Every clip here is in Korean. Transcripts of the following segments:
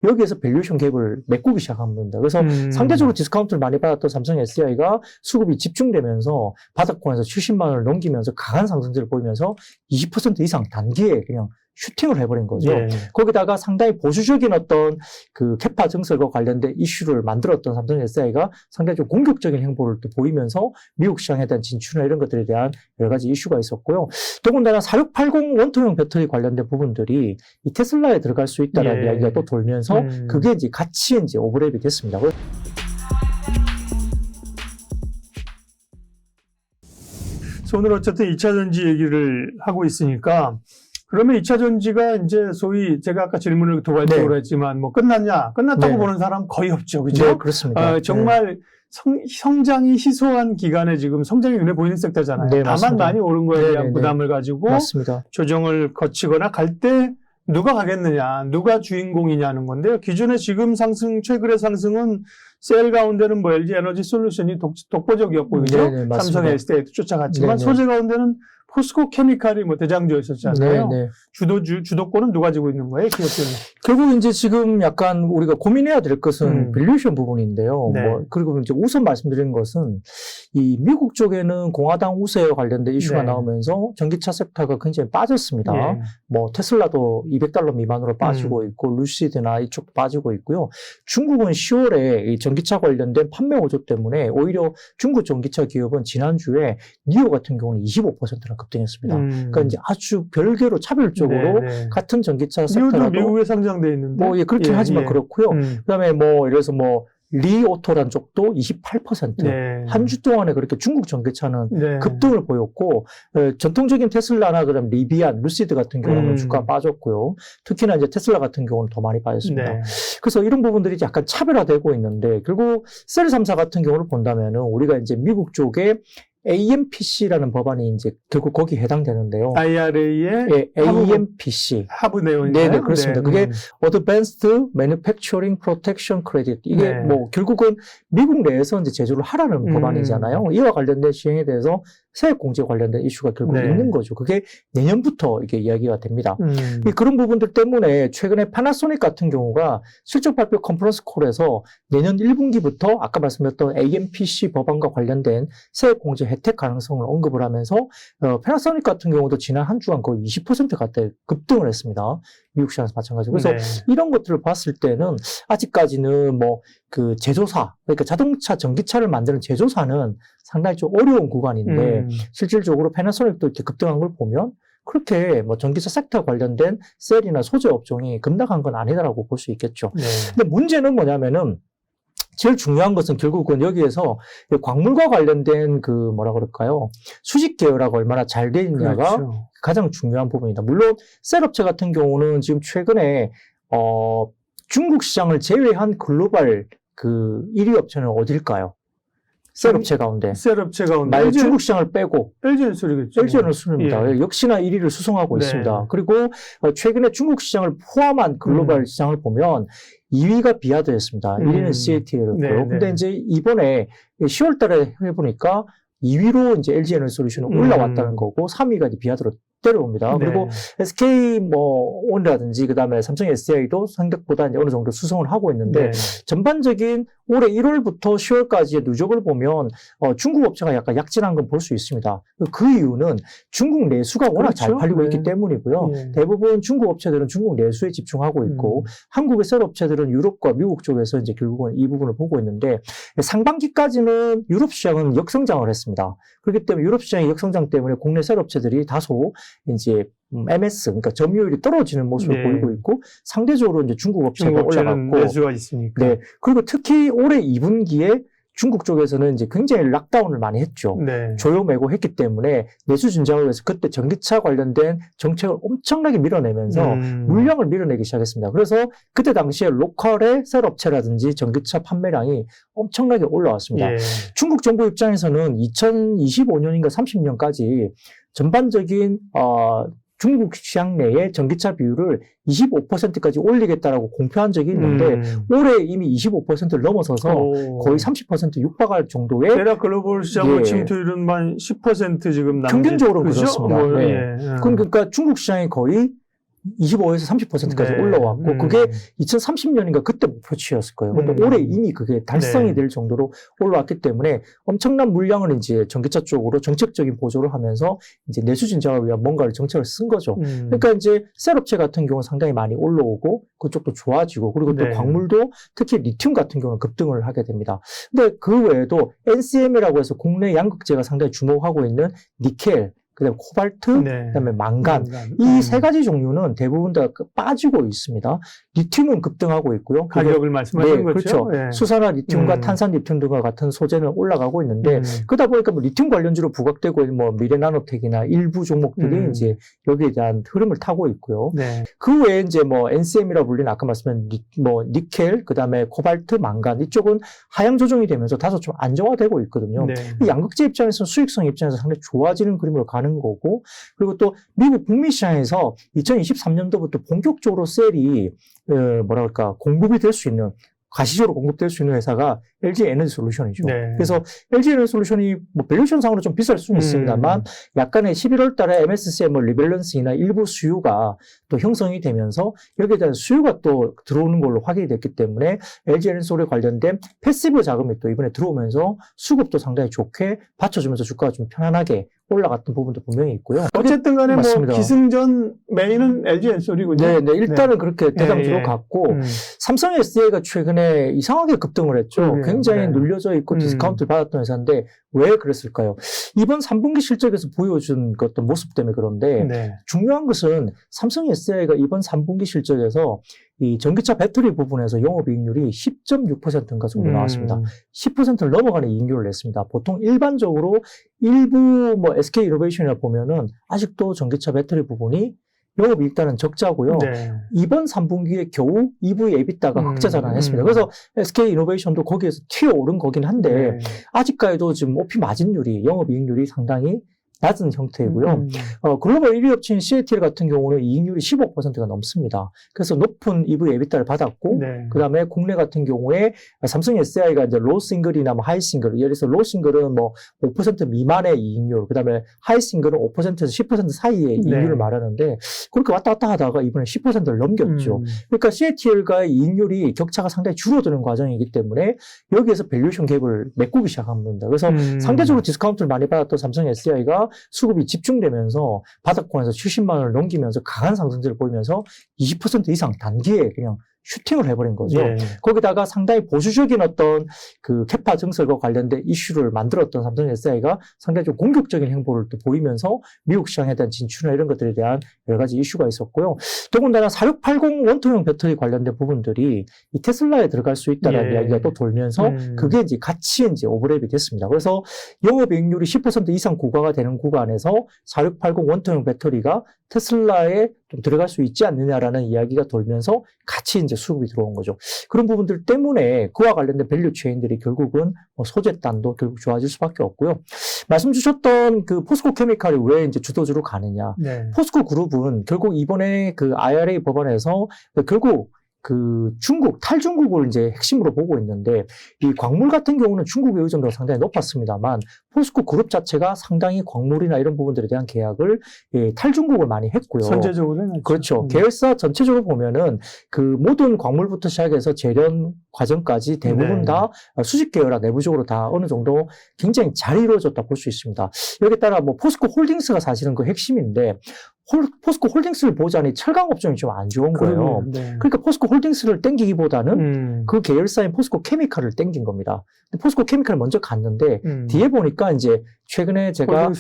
여기에서 밸류에이션 갭을 메꾸기 시작합니다. 그래서 상대적으로 디스카운트를 많이 받았던 삼성 SDI가 수급이 집중되면서 바닥권에서 70만 원을 넘기면서 강한 상승세를 보이면서 20% 이상 단기에 그냥 슈팅을 해버린 거죠. 예. 거기다가 상당히 보수적인 어떤 그 캐파 증설과 관련된 이슈를 만들었던 삼성 SDI가 상당히 좀 공격적인 행보를 또 보이면서 미국 시장에 대한 진출이나 이런 것들에 대한 여러 가지 이슈가 있었고요. 더군다나 4680 원통형 배터리 관련된 부분들이 이 테슬라에 들어갈 수 있다는 예. 이야기가 또 돌면서 그게 이제 같이 이제 오버랩이 됐습니다. 그래서 오늘 어쨌든 2차 전지 얘기를 하고 있으니까 그러면 2차 전지가 이제 소위 제가 아까 질문을 도발적으로 했지만 뭐 끝났냐? 끝났다고 보는 사람 거의 없죠. 그죠? 네, 그렇습니다. 정말 성장이 희소한 기간에 지금 성장이 눈에 보이는 섹터잖아요. 네, 다만 맞습니다. 많이 오른 거에 대한 부담을 가지고 맞습니다. 조정을 거치거나 갈 때 누가 가겠느냐, 누가 주인공이냐는 건데요. 기존에 지금 최근의 상승은 셀 가운데는 뭐 LG 에너지 솔루션이 독보적이었고, 그죠? 네네, 삼성 SDI도 쫓아갔지만, 네네. 소재 가운데는 포스코 케미칼이 뭐 대장주였었잖아요. 네네. 주도권은 누가 지고 있는 거예요, 기업들은? 결국 이제 지금 약간 우리가 고민해야 될 것은 밸류에이션 부분인데요. 네. 뭐 그리고 이제 우선 말씀드리는 것은 이 미국 쪽에는 공화당 우세와 관련된 이슈가 네. 나오면서 전기차 섹터가 굉장히 빠졌습니다. 예. 뭐 테슬라도 $200 미만으로 빠지고 있고 루시드나 이쪽도 빠지고 있고요. 중국은 10월에 이 전기차 관련된 판매 호조 때문에 오히려 중국 전기차 기업은 지난주에 니오 같은 경우는 25%나 급등했습니다. 그러니까 이제 아주 별개로 차별적으로 네. 같은 전기차 니오도 섹터라도 미국에 상장돼 있는데. 뭐, 예, 그렇긴 하지만 그렇고요. 그다음에 뭐, 예를 들어서 뭐, 리오토란 쪽도 28%. 네. 한 주 동안에 그렇게 중국 전기차는 네. 급등을 보였고, 전통적인 테슬라나 그럼 리비안, 루시드 같은 경우는 주가가 빠졌고요. 특히나 이제 테슬라 같은 경우는 더 많이 빠졌습니다. 네. 그래서 이런 부분들이 약간 차별화되고 있는데, 결국 셀 3사 같은 경우를 본다면은 우리가 이제 미국 쪽에 AMPC라는 법안이 이제 결국 거기에 해당되는데요. IRA의 예, AMPC. 하부 내용인가요? 네, 그렇습니다. 그게 Advanced Manufacturing Protection Credit. 이게 네. 뭐 결국은 미국 내에서 이제 제조를 하라는 법안이잖아요. 이와 관련된 시행에 대해서 세액 공제 관련된 이슈가 결국 네. 있는 거죠. 그게 내년부터 이게 이야기가 됩니다. 그런 부분들 때문에 최근에 파나소닉 같은 경우가 실적 발표 컨퍼런스 콜에서 내년 1분기부터 아까 말씀드렸던 AMPC 법안과 관련된 세액 공제 혜택 가능성을 언급을 하면서 파나소닉 같은 경우도 지난 한 주간 거의 20% 가까이 급등을 했습니다. 미국 시장에서 마찬가지로. 그래서 네. 이런 것들을 봤을 때는 아직까지는 뭐 그 제조사, 그러니까 자동차 전기차를 만드는 제조사는 상당히 좀 어려운 구간인데 실질적으로 패나소닉도 이렇게 급등한 걸 보면 그렇게 뭐 전기차 섹터 관련된 셀이나 소재 업종이 급락한 건 아니다라고 볼 수 있겠죠. 네. 근데 문제는 뭐냐면은 제일 중요한 것은 결국은 여기에서 광물과 관련된 그 뭐라 그럴까요? 수직 계열화가 얼마나 잘 돼 있느냐가 그렇죠. 가장 중요한 부분이다. 물론 셀 업체 같은 경우는 지금 최근에 중국 시장을 제외한 글로벌 그 1위 업체는 어딜까요? 셀 업체 가운데. 셀 업체 가운데. 만약 중국 시장을 빼고 LG 수리겠죠. LG 에너지입니다. 예. 역시나 1위를 수성하고 네. 있습니다. 그리고 최근에 중국 시장을 포함한 글로벌 시장을 보면 2위가 비아드였습니다. 1위는 CATL이었고요. 네, 근데 네. 이제 이번에 10월 달에 해보니까 2위로 이제 LG 에너지 솔루션이 올라왔다는 거고 3위가 이제 비아드로 때려옵니다. 네. 그리고 SK 뭐 온이라든지 그다음에 삼성 SDI도 생각보다 이제 어느 정도 수성을 하고 있는데 네. 전반적인 올해 1월부터 10월까지의 누적을 보면 중국 업체가 약간 약진한 건 볼 수 있습니다. 그 이유는 중국 내수가 워낙 그렇죠. 잘 팔리고 네. 있기 때문이고요. 네. 대부분 중국 업체들은 중국 내수에 집중하고 있고 한국의 셀 업체들은 유럽과 미국 쪽에서 이제 결국은 이 부분을 보고 있는데 상반기까지는 유럽 시장은 역성장을 했습니다. 그렇기 때문에 유럽 시장의 역성장 때문에 국내 셀 업체들이 다소 이제 MS, 그러니까 점유율이 떨어지는 모습을 네. 보이고 있고 상대적으로 이제 중국 업체가 중국 업체는 올라갔고 내수가 있으니까. 네. 그리고 특히 올해 2분기에 중국 쪽에서는 이제 굉장히 락다운을 많이 했죠. 네. 조여 매고 했기 때문에 내수 진작을 위해서 그때 전기차 관련된 정책을 엄청나게 밀어내면서 물량을 밀어내기 시작했습니다. 그래서 그때 당시에 로컬의 셀 업체라든지 전기차 판매량이 엄청나게 올라왔습니다. 예. 중국 정부 입장에서는 2025년인가 30년까지 전반적인 중국 시장 내의 전기차 비율을 25%까지 올리겠다라고 공표한 적이 있는데 올해 이미 25%를 넘어서서 거의 30% 육박할 정도의 대략 글로벌 시장 예. 침투율은 한 10% 지금 평균적으로 그죠? 그렇습니다. 뭐, 네. 예. 그러니까 중국 시장이 거의 25에서 30%까지 네. 올라왔고 그게 2030년인가 그때 목표치였을 거예요. 근데 올해 이미 그게 달성이 네. 될 정도로 올라왔기 때문에 엄청난 물량을 이제 전기차 쪽으로 정책적인 보조를 하면서 이제 내수 진작을 위한 뭔가를 정책을 쓴 거죠. 그러니까 이제 셀업체 같은 경우는 상당히 많이 올라오고 그쪽도 좋아지고 그리고 또 네. 광물도 특히 리튬 같은 경우는 급등을 하게 됩니다. 근데 그 외에도 NCM이라고 해서 국내 양극재가 상당히 주목하고 있는 니켈, 그다음에 코발트, 네. 그다음에 망간 이 세 가지 종류는 대부분 다 빠지고 있습니다. 리튬은 급등하고 있고요. 가격을 말씀하신 거죠. 그렇죠. 예. 수산화 리튬과 탄산 리튬 등과 같은 소재는 올라가고 있는데 그러다 보니까 뭐 리튬 관련주로 부각되고 있는 뭐 미래나노텍이나 일부 종목들이 이제 여기에 대한 흐름을 타고 있고요. 네. 그 외에 이제 뭐 NCM이라고 불리는 아까 말씀한 뭐 니켈, 그다음에 코발트, 망간 이쪽은 하향 조정이 되면서 다소 좀 안정화되고 있거든요. 네. 이 양극재 입장에서 수익성 입장에서 상당히 좋아지는 그림으로 가는 거고 그리고 또 미국 북미 시장에서 2023년도부터 본격적으로 셀이 뭐랄까 공급이 될 수 있는 가시적으로 공급될 수 있는 회사가 LG 에너지 솔루션이죠. 네. 그래서 LG 에너지 솔루션이 뭐 밸류에이션 상으로 좀 비쌀 수는 있습니다만 약간의 11월 달에 MSCI 뭐 리밸런싱이나 일부 수요가 또 형성이 되면서 여기에 대한 수요가 또 들어오는 걸로 확인이 됐기 때문에 LG 에너지 솔에 관련된 패시브 자금이 또 이번에 들어오면서 수급도 상당히 좋게 받쳐주면서 주가가 좀 편안하게 올라갔던 부분도 분명히 있고요. 어쨌든 간에 맞습니다. 뭐 기승전 메인은 LG 엔솔이군요. 네, 일단은 그렇게 대담주로 갔고 삼성 SDI가 최근에 이상하게 급등을 했죠. 굉장히 눌려져 있고 디스카운트를 받았던 회사인데 왜 그랬을까요? 이번 3분기 실적에서 보여준 그 어떤 모습 때문에 그런데 중요한 것은 삼성 SDI가 이번 3분기 실적에서 이 전기차 배터리 부분에서 영업이익률이 10.6%인가 정도 나왔습니다. 10%를 넘어가는 이익률을 냈습니다. 보통 일반적으로 일부 뭐 SK 이노베이션이나 보면은 아직도 전기차 배터리 부분이 영업이익단은 적자고요. 이번 3분기에 겨우 EV EBITDA가 흑자 전환했습니다. 그래서 SK 이노베이션도 거기에서 튀어오른 거긴 한데 아직까지도 지금 OP 마진율이 영업이익률이 상당히 낮은 형태이고요. 글로벌 1위 업체인 CATL 같은 경우는 이익률이 15%가 넘습니다. 그래서 높은 EV EBITDA를 받았고, 그 다음에 국내 같은 경우에 삼성 SDI가 이제 로우 싱글이나 뭐 하이 싱글, 예를 들어서 로우 싱글은 뭐 5% 미만의 이익률, 그 다음에 하이 싱글은 5%에서 10% 사이의 이익률을 말하는데, 그렇게 왔다 갔다 하다가 이번에 10%를 넘겼죠. 그러니까 CATL과의 이익률이 격차가 상당히 줄어드는 과정이기 때문에 여기에서 밸류에이션 갭을 메꾸기 시작한 겁니다. 그래서 상대적으로 디스카운트를 많이 받았던 삼성 SDI가 수급이 집중되면서 바닥권에서 70만 원을 넘기면서 강한 상승세를 보이면서 20% 이상 단기에 그냥 슈팅을 해버린 거죠. 거기다가 상당히 보수적인 어떤 그 캐파 증설과 관련된 이슈를 만들었던 삼성 SDI가 상당히 좀 공격적인 행보를 또 보이면서 미국 시장에 대한 진출이나 이런 것들에 대한 여러 가지 이슈가 있었고요. 더군다나 4680 원통형 배터리 관련된 부분들이 이 테슬라에 들어갈 수 있다는 이야기가 또 돌면서 그게 이제 같이 이제 오버랩이 됐습니다. 그래서 영업이익률이 10% 이상 구가가 되는 구간에서 4680 원통형 배터리가 테슬라에 좀 들어갈 수 있지 않느냐라는 이야기가 돌면서 같이 이제 수급이 들어온 거죠. 그런 부분들 때문에 그와 관련된 밸류 체인들이 결국은 뭐 소재단도 결국 좋아질 수밖에 없고요. 말씀 주셨던 그 포스코 케미칼이 왜 이제 주도주로 가느냐. 포스코 그룹은 결국 이번에 그 IRA 법안에서 결국 그 중국, 탈중국을 이제 핵심으로 보고 있는데, 이 광물 같은 경우는 중국의 의존도가 상당히 높았습니다만, 포스코 그룹 자체가 상당히 광물이나 이런 부분들에 대한 계약을 탈중국을 많이 했고요. 선제적으로는 했죠. 그렇죠. 계열사 전체적으로 보면은 그 모든 광물부터 시작해서 재련 과정까지 대부분 다 수직 계열화 내부적으로 다 어느 정도 굉장히 잘 이루어졌다 볼 수 있습니다. 여기에 따라 뭐 포스코 홀딩스가 사실은 그 핵심인데, 포스코 홀딩스를 보자니 철강 업종이 좀 안 좋은 거예요. 그러니까 포스코 홀딩스를 땡기기보다는 그 계열사인 포스코 케미칼을 땡긴 겁니다. 포스코 케미칼을 먼저 갔는데 뒤에 보니까 이제 최근에 제가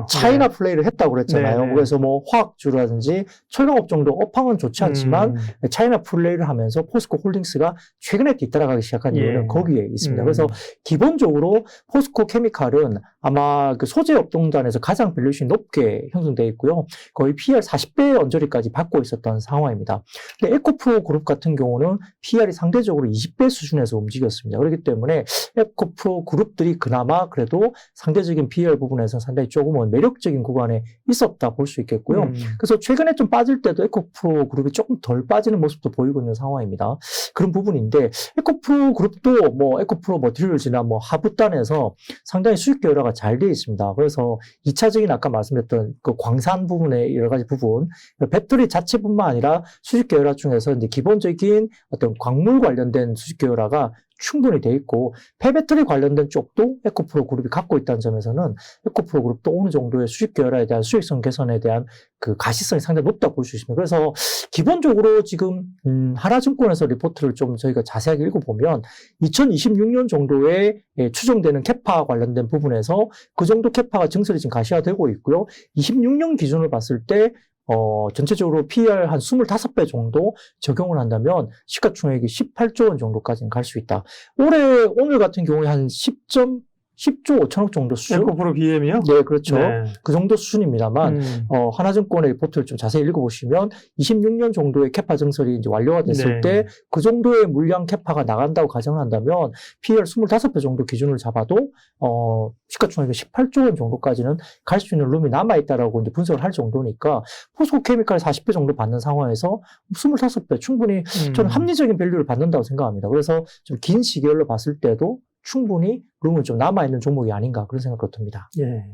차이나 플레이를 했다고 그랬잖아요. 그래서 뭐 화학주라든지 철강 업종도 업황은 좋지 않지만 차이나 플레이를 하면서 포스코 홀딩스가 최근에 뒤따라가기 시작한 이유는 거기에 있습니다. 그래서 기본적으로 포스코 케미칼은 아마 그 소재 업종단에서 가장 밸류에이션이 높게 형성되어 있고요. 거의 PER 40배 언저리까지 받고 있었던 상황입니다. 근데 에코프로 그룹 같은 경우는 PER이 상대적으로 20배 수준에서 움직였습니다. 그렇기 때문에 에코프로 그룹들이 그나마 그래도 상대적인 전체적인 PER 부분에서 상당히 조금은 매력적인 구간에 있었다 볼 수 있겠고요. 그래서 최근에 좀 빠질 때도 에코프로 그룹이 조금 덜 빠지는 모습도 보이고 있는 상황입니다. 그런 부분인데 에코프로 그룹도 뭐 에코프로 머티리얼즈나 뭐 하부단에서 상당히 수익 계열화가 잘 되어 있습니다. 그래서 2차적인 아까 말씀드렸던 그 광산 부분의 여러 가지 부분, 배터리 자체뿐만 아니라 수익 계열화 중에서 이제 기본적인 어떤 광물 관련된 수익 계열화가 충분히 돼 있고 폐배터리 관련된 쪽도 에코프로 그룹이 갖고 있다는 점에서는 에코프로 그룹도 어느 정도의 수익 계열화에 대한 수익성 개선에 대한 그 가시성이 상당히 높다고 볼 수 있습니다. 그래서 기본적으로 지금 하나증권에서 리포트를 좀 저희가 자세하게 읽어보면 2026년 정도에 추정되는 캐파 관련된 부분에서 그 정도 캐파가 증설이 지금 가시화되고 있고요. 26년 기준을 봤을 때 전체적으로 PER 한 25배 정도 적용을 한다면 시가총액이 18조 원 정도까지는 갈 수 있다. 오늘 같은 경우에 한 10조 5천억 정도 수준? 에코프로 BM이요? 네, 그렇죠. 네. 그 정도 수준입니다만, 하나증권의 리포트를 좀 자세히 읽어보시면 26년 정도의 캐파 증설이 이제 완료가 됐을 네. 때 그 정도의 물량 캐파가 나간다고 가정을 한다면 PER 25배 정도 기준을 잡아도 시가총액이 18조 원 정도까지는 갈 수 있는 룸이 남아있다라고 이제 분석을 할 정도니까 포스코케미칼 40배 정도 받는 상황에서 25배 충분히 저는 합리적인 밸류를 받는다고 생각합니다. 그래서 좀 긴 시계열로 봤을 때도 충분히 룸은 좀 남아있는 종목이 아닌가 그런 생각이 듭니다. 예.